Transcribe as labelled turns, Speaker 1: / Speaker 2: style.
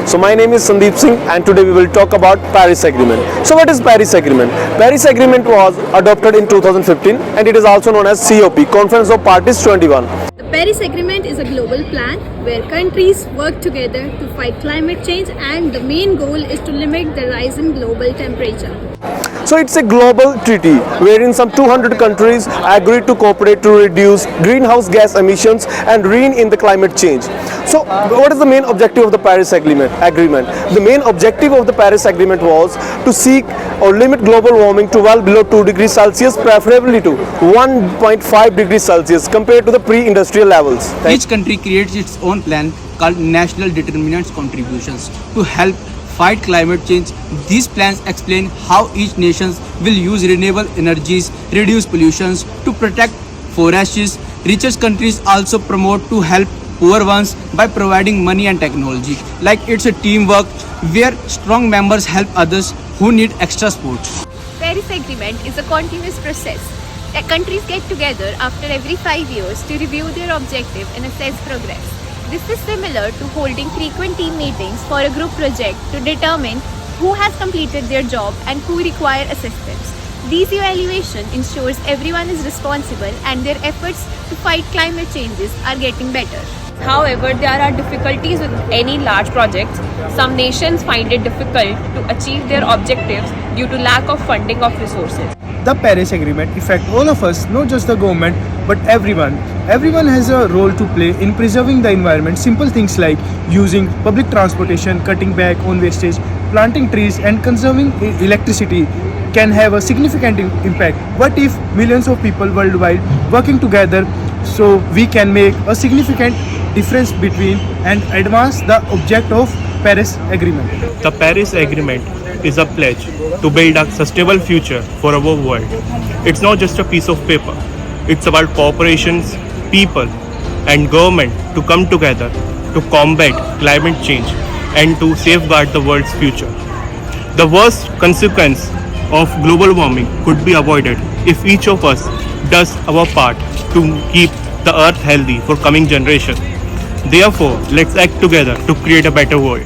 Speaker 1: So my name is Sandeep Singh and today we will talk about Paris Agreement. So what is Paris Agreement? Paris Agreement was adopted in 2015 and it is also known as COP, Conference of Parties 21.
Speaker 2: The Paris Agreement is a global plan where countries work together to fight climate change, and the main goal is to limit the rise in global temperature.
Speaker 1: So it's a global treaty wherein some 200 countries agreed to cooperate to reduce greenhouse gas emissions and rein in the climate change. So what is the main objective of the Paris Agreement? The main objective of the Paris Agreement was to seek or limit global warming to well below 2 degrees Celsius, preferably to 1.5 degrees Celsius compared to the pre-industrial levels.
Speaker 3: Each country creates its own plan called National Determinants Contributions to help fight climate change. These plans explain how each nation will use renewable energies, reduce pollutions, to protect forests. Richer countries also promote to help poor ones by providing money and technology. Like it's a teamwork where strong members help others who need extra support.
Speaker 4: Paris Agreement is a continuous process. The countries get together after every 5 years to review their objective and assess progress. This is similar to holding frequent team meetings for a group project to determine who has completed their job and who require assistance. These evaluation ensures everyone is responsible and their efforts to fight climate changes are getting better.
Speaker 5: However, there are difficulties with any large projects. Some nations find it difficult to achieve their objectives due to lack of funding of resources.
Speaker 6: The Paris Agreement affects all of us, not just the government, but everyone. Everyone has a role to play in preserving the environment. Simple things like using public transportation, cutting back on wastage, planting trees, and conserving electricity can have a significant impact. What if millions of people worldwide working together so we can make a significant difference between and advance the object of Paris Agreement?
Speaker 7: The Paris Agreement is a pledge to build a sustainable future for our world. It's not just a piece of paper. It's about corporations, people, and government to come together to combat climate change and to safeguard the world's future. The worst consequence of global warming could be avoided if each of us does our part to keep the earth healthy for coming generations. Therefore, let's act together to create a better world.